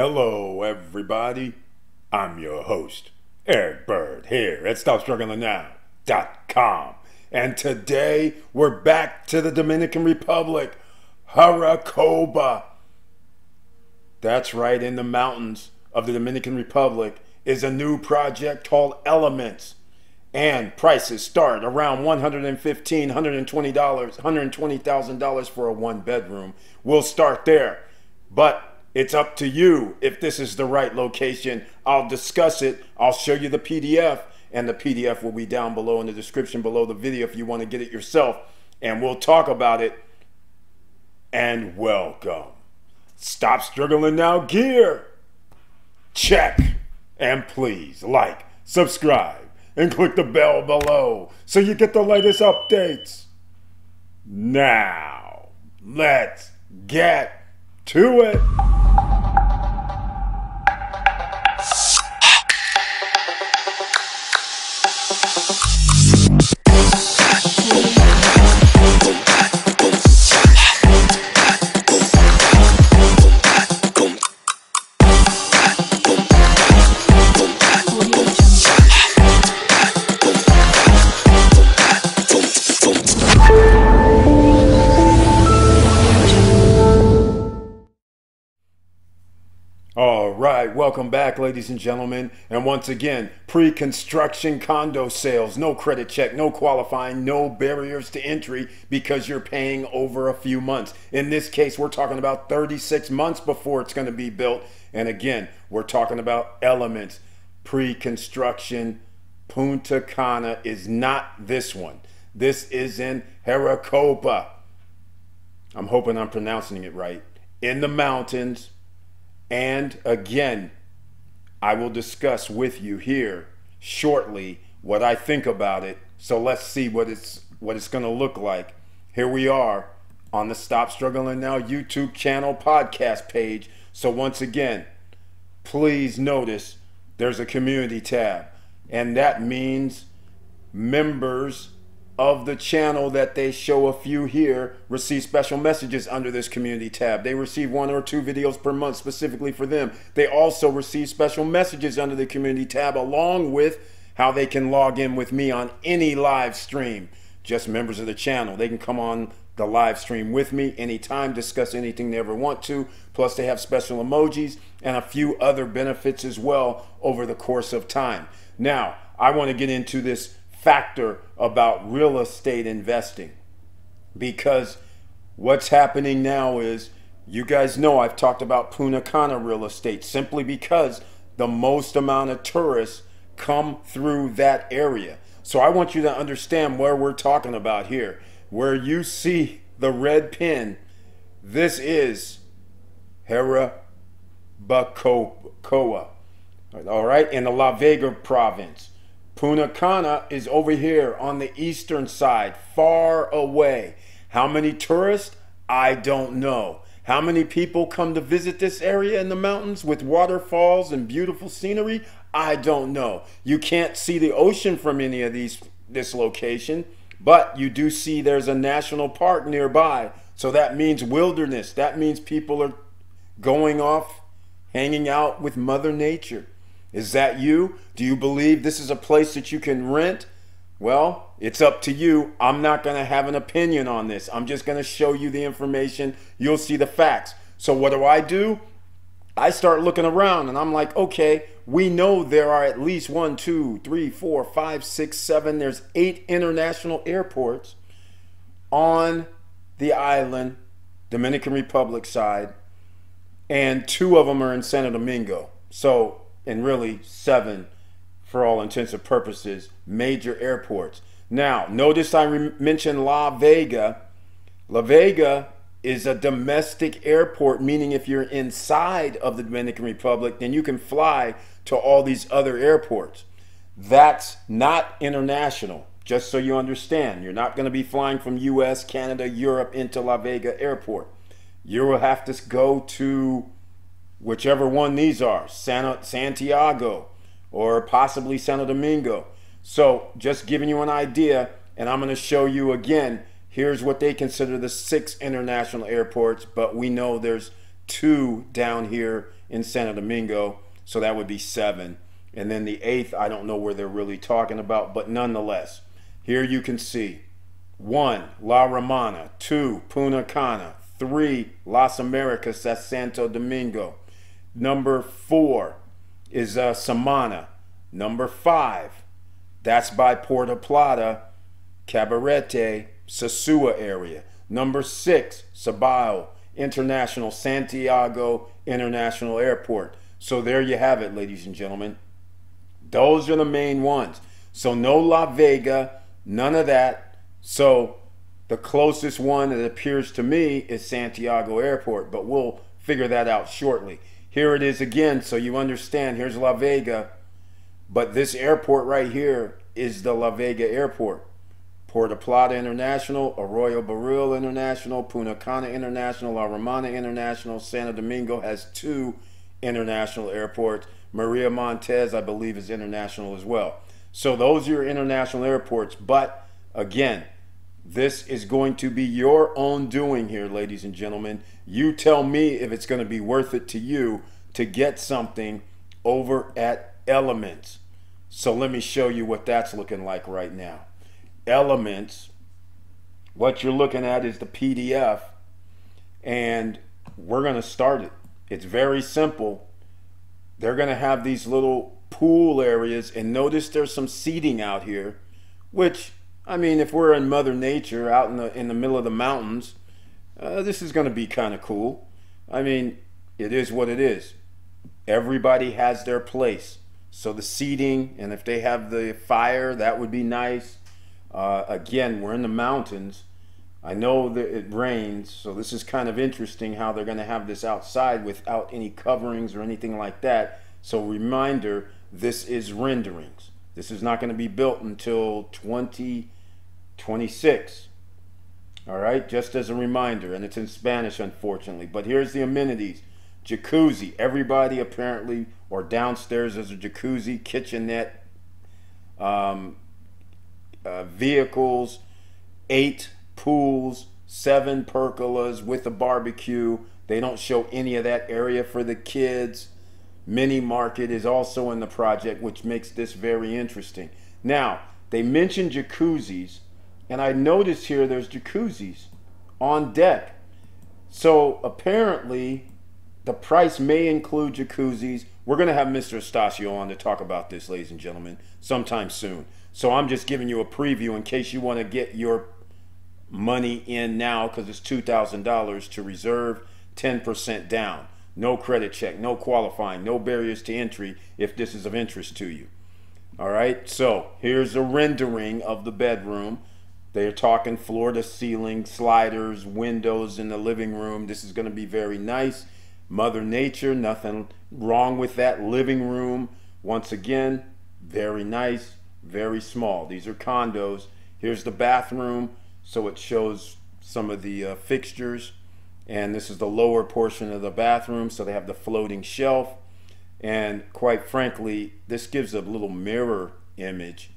Hello, everybody. I'm your host, Eric Bird, here at StopStrugglingNow.com. And today, we're back to the Dominican Republic, Jarabacoa. That's right, in the mountains of the Dominican Republic is a new project called Elements. And prices start around $115,000, $120, $120,000 for a one-bedroom. We'll start there. But it's up to you if this is the right location. I'll discuss it. I'll show you the PDF, and the PDF will be down below in the description below the video if you want to get it yourself. And we'll talk about it. And welcome. Stop Struggling Now gear. Check. And please like, subscribe, and click the bell below so you get the latest updates. Now, let's get to it. All right, welcome back, ladies and gentlemen. And once again, pre-construction condo sales, no credit check, no qualifying, no barriers to entry because you're paying over a few months. In this case, we're talking about 36 months before it's going to be built. And again, we're talking about Elements. Pre-construction Punta Cana is not this one. This is in Jarabacoa. I'm hoping I'm pronouncing it right. In the mountains. And again, I will discuss with you here shortly what I think about it. So let's see what it's going to look like. Here we are on the Stop Struggling Now YouTube channel podcast page. So once again, please notice there's a community tab, and that means members of the channel that they show a few here receive special messages under this community tab. They receive 1 or 2 videos per month specifically for them. They also receive special messages under the community tab along with how they can log in with me on any live stream. Just members of the channel. They can come on the live stream with me anytime, discuss anything they ever want to. Plus they have special emojis and a few other benefits as well over the course of time. Now, I want to get into this factor about real estate investing, because what's happening now is, you guys know I've talked about Punta Cana real estate simply because the most amount of tourists come through that area. So I want you to understand where we're talking about here. Where you see the red pin, this is Jarabacoa, all right, in the Vega Province. Punta Cana is over here on the eastern side, far away. How many tourists? I don't know. How many people come to visit this area in the mountains with waterfalls and beautiful scenery? I don't know. You can't see the ocean from any of this location, but you do see there's a national park nearby. So that means wilderness. That means people are going off, hanging out with Mother Nature. Is that you? Do you believe this is a place that you can rent? Well, it's up to you. I'm not going to have an opinion on this. I'm just going to show you the information. You'll see the facts. So what do? I start looking around and I'm like, okay, we know there are at least 1, 2, 3, 4, 5, 6, 7. There's 8 international airports on the island, Dominican Republic side, and 2 of them are in Santo Domingo. So, and really 7 for all intents and purposes, major airports. Now, notice I mentioned La Vega. La Vega is a domestic airport, meaning if you're inside of the Dominican Republic, then you can fly to all these other airports. That's not international, just so you understand. You're not going to be flying from US, Canada, Europe into La Vega Airport. You will have to go to whichever one these are, Santiago or possibly Santo Domingo. So just giving you an idea, and I'm going to show you again, here's what they consider the 6 international airports, but we know there's 2 down here in Santo Domingo, so that would be 7. And then the 8th, I don't know where they're really talking about, but nonetheless, here you can see 1, La Romana, 2, Punta Cana, 3, Las Americas, that's Santo Domingo. Number 4 is Samana. Number 5, that's by Puerto Plata, Cabarete, Sosua area. Number 6, Sabao International, Santiago International Airport. So there you have it, ladies and gentlemen. Those are the main ones. So no La Vega, none of that. So the closest one that appears to me is Santiago Airport, but we'll figure that out shortly. Here it is again, so you understand. Here's La Vega, but this airport right here is the La Vega Airport. Puerto Plata International, Arroyo Barril International, Punta Cana International, La Romana International. Santo Domingo has 2 international airports. Maria Montez, I believe, is international as well. So those are your international airports. But again, this is going to be your own doing here, ladies and gentlemen. You tell me if it's going to be worth it to you to get something over at Elements. So let me show you what that's looking like right now. Elements, what you're looking at is the PDF, and we're going to start it. It's very simple. They're going to have these little pool areas, and notice there's some seating out here, which, I mean, if we're in Mother Nature out in the middle of the mountains, this is going to be kind of cool. I mean, it is what it is. Everybody has their place. So the seating, and if they have the fire, that would be nice. Again, we're in the mountains. I know that it rains, so this is kind of interesting how they're going to have this outside without any coverings or anything like that. So reminder, this is renderings. This is not going to be built until 2026. All right, just as a reminder, and it's in Spanish, unfortunately. But here's the amenities. Jacuzzi. Everybody apparently, or downstairs there's a jacuzzi, kitchenette, vehicles, 8 pools, 7 pergolas with a barbecue. They don't show any of that area for the kids. Mini market is also in the project, which makes this very interesting. Now, they mentioned jacuzzis, and I noticed here there's jacuzzis on deck. So apparently the price may include jacuzzis. We're going to have Mr. Estacio on to talk about this, ladies and gentlemen, sometime soon. So I'm just giving you a preview in case you want to get your money in now, because it's $2,000 to reserve, 10% down. No credit check, no qualifying, no barriers to entry if this is of interest to you. All right, so here's a rendering of the bedroom. They're talking floor to ceiling, sliders, windows in the living room. This is going to be very nice. Mother Nature, nothing wrong with that. Living room, once again, very nice, very small. These are condos. Here's the bathroom, so it shows some of the fixtures. And this is the lower portion of the bathroom, so they have the floating shelf. And quite frankly, this gives a little mirror image.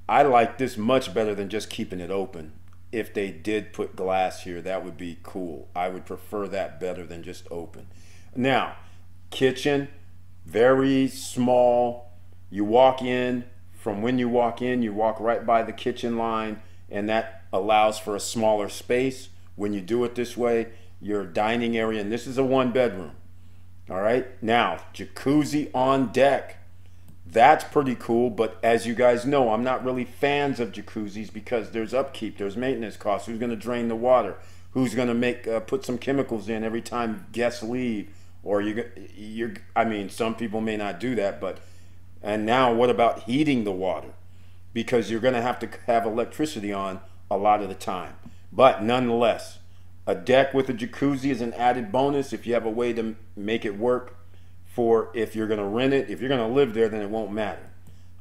I like this much better than just keeping it open. If they did put glass here, that would be cool. I would prefer that better than just open. Now, kitchen, very small. You walk in, from when you walk in, you walk right by the kitchen line, and that allows for a smaller space. When you do it this way, your dining area, and this is a 1-bedroom. All right, now, jacuzzi on deck. That's pretty cool, but as you guys know, I'm not really fans of jacuzzis because there's upkeep, there's maintenance costs. Who's going to drain the water? Who's going to put some chemicals in every time guests leave? Or I mean, some people may not do that, but, and now what about heating the water? Because you're going to have electricity on a lot of the time. But nonetheless, a deck with a jacuzzi is an added bonus if you have a way to make it work for if you're going to rent it. If you're going to live there, then it won't matter.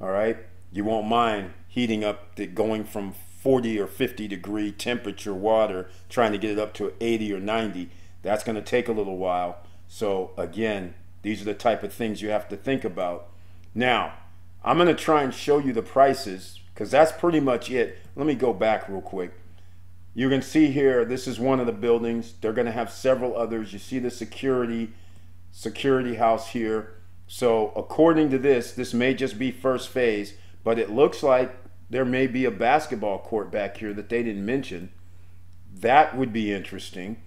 All right? You won't mind heating up going from 40 or 50 degree temperature water, trying to get it up to 80 or 90. That's going to take a little while. So again, these are the type of things you have to think about. Now, I'm going to try and show you the prices because that's pretty much it. Let me go back real quick. You can see here, this is one of the buildings. They're going to have several others. You see the security house here. So according to this may just be first phase, but it looks like there may be a basketball court back here that they didn't mention. That would be interesting,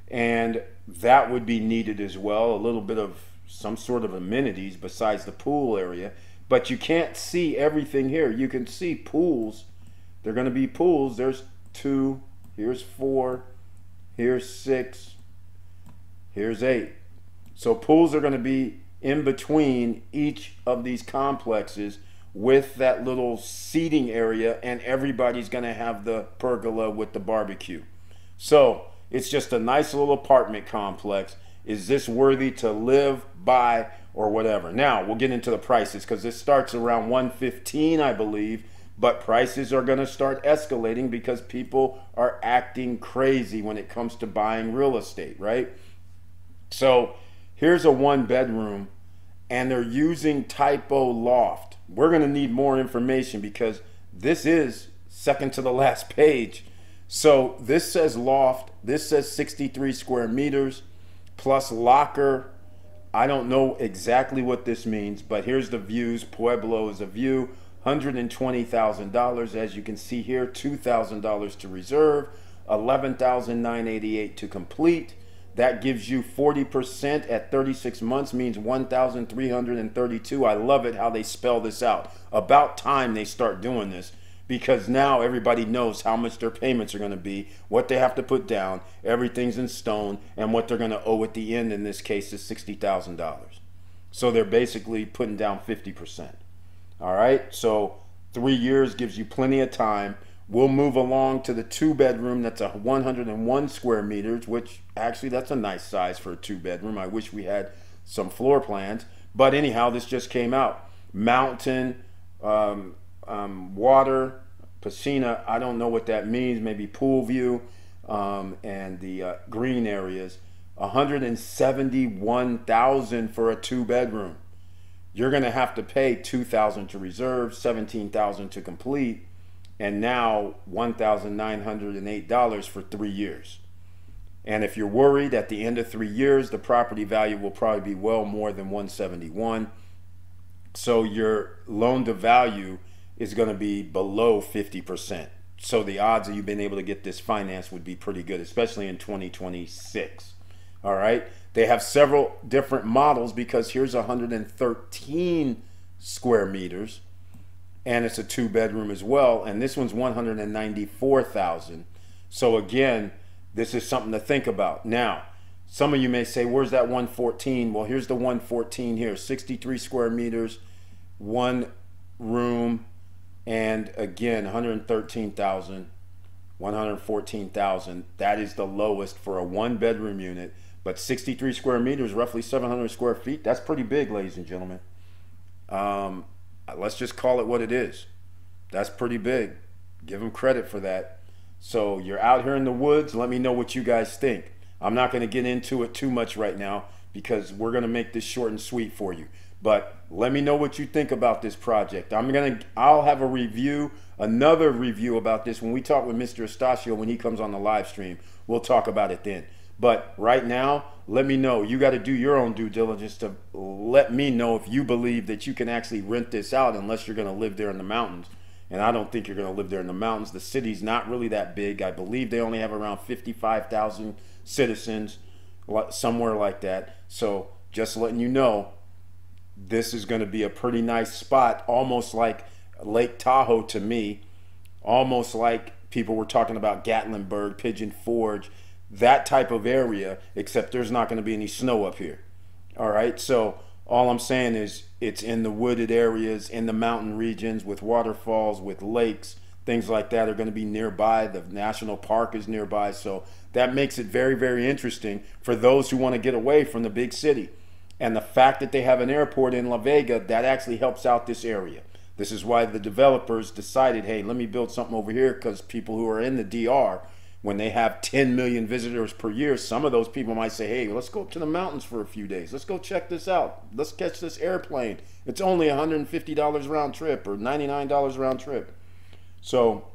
and that would be needed as well. A little bit of some sort of amenities besides the pool area, but you can't see everything here. You can see pools. They're going to be pools. There's 2, here's 4, here's 6, here's 8. So pools are going to be in between each of these complexes with that little seating area, and everybody's going to have the pergola with the barbecue. So it's just a nice little apartment complex. Is this worthy to live, buy, or whatever? Now we'll get into the prices, because this starts around $115, I believe, but prices are going to start escalating because people are acting crazy when it comes to buying real estate, right? So here's a 1-bedroom, and they're using typo loft. We're going to need more information because this is second to the last page. So this says loft, this says 63 square meters plus locker. I don't know exactly what this means, but here's the views. Pueblo is a view. $120,000, as you can see here. $2,000 to reserve, $11,988 to complete. That gives you 40% at 36 months, means 1,332. I love it how they spell this out. About time they start doing this, because now everybody knows how much their payments are going to be, what they have to put down, everything's in stone, and what they're going to owe at the end. In this case is $60,000. So they're basically putting down 50%. All right, so 3 years gives you plenty of time. We'll move along to the 2-bedroom. That's a 101 square meters, which actually that's a nice size for a 2-bedroom. I wish we had some floor plans, but anyhow, this just came out. Mountain, water, piscina, I don't know what that means, maybe pool view, and the green areas. $171,000 for a 2-bedroom. You're going to have to pay $2,000 to reserve, $17,000 to complete, and now $1,908 for 3 years. And if you're worried, at the end of 3 years, the property value will probably be well more than 171. So your loan to value is going to be below 50%. So the odds of you being able to get this financed would be pretty good, especially in 2026. All right. They have several different models, because here's 113 square meters, and it's a 2-bedroom as well. And this one's $194,000. So again, this is something to think about. Now, some of you may say, where's that 114? Well, here's the 114 here, 63 square meters, 1 room, and again, 113,000, 114,000. That is the lowest for a 1-bedroom unit. But 63 square meters, roughly 700 square feet, that's pretty big, ladies and gentlemen. Let's just call it what it is. That's pretty big. Give them credit for that. So you're out here in the woods. Let me know what you guys think. I'm not going to get into it too much right now, because we're going to make this short and sweet for you. But let me know what you think about this project. I'll have a review, another review about this when we talk with Mr. Estacio when he comes on the live stream. We'll talk about it then. But right now, let me know. You got to do your own due diligence to let me know if you believe that you can actually rent this out, unless you're going to live there in the mountains. And I don't think you're going to live there in the mountains. The city's not really that big. I believe they only have around 55,000 citizens, somewhere like that. So just letting you know, this is going to be a pretty nice spot, almost like Lake Tahoe to me, almost like people were talking about Gatlinburg, Pigeon Forge, that type of area, except there's not going to be any snow up here. All right, so all I'm saying is it's in the wooded areas, in the mountain regions, with waterfalls, with lakes, things like that are going to be nearby. The national park is nearby, so that makes it very, very interesting for those who want to get away from the big city. And the fact that they have an airport in La Vega, that actually helps out this area. This is why the developers decided, hey, let me build something over here, because people who are in the DR, when they have 10 million visitors per year, some of those people might say, hey, let's go up to the mountains for a few days. Let's go check this out. Let's catch this airplane. It's only $150 round trip, or $99 round trip. So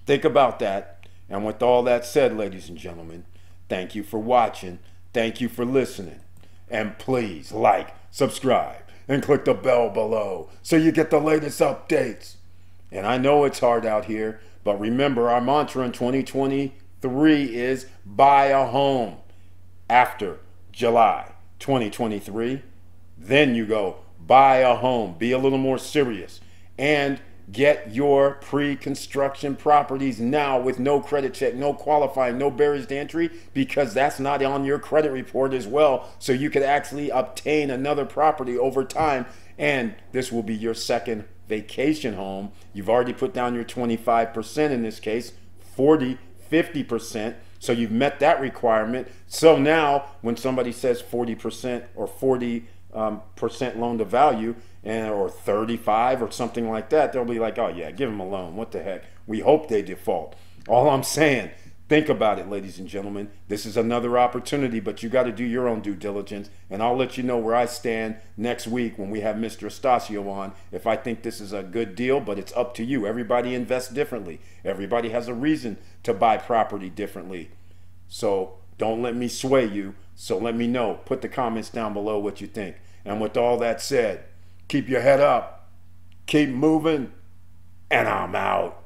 think about that. And with all that said, ladies and gentlemen, thank you for watching. Thank you for listening. And please like, subscribe, and click the bell below so you get the latest updates. And I know it's hard out here, but remember our mantra in 2023 is buy a home. After July 2023, then you go buy a home. Be a little more serious and get your pre-construction properties now with no credit check, no qualifying, no barriers to entry, because that's not on your credit report as well. So you could actually obtain another property over time, and this will be your second vacation home. You've already put down your 25% in this case, 40, 50%. So you've met that requirement. So now when somebody says 40% or 40% loan to value, or 35 or something like that, they'll be like, oh yeah, give them a loan. What the heck? We hope they default. All I'm saying, think about it, ladies and gentlemen. This is another opportunity, but you got to do your own due diligence. And I'll let you know where I stand next week when we have Mr. Estacio on, if I think this is a good deal, but it's up to you. Everybody invests differently. Everybody has a reason to buy property differently. So don't let me sway you. So let me know. Put the comments down below what you think. And with all that said, keep your head up, keep moving, and I'm out.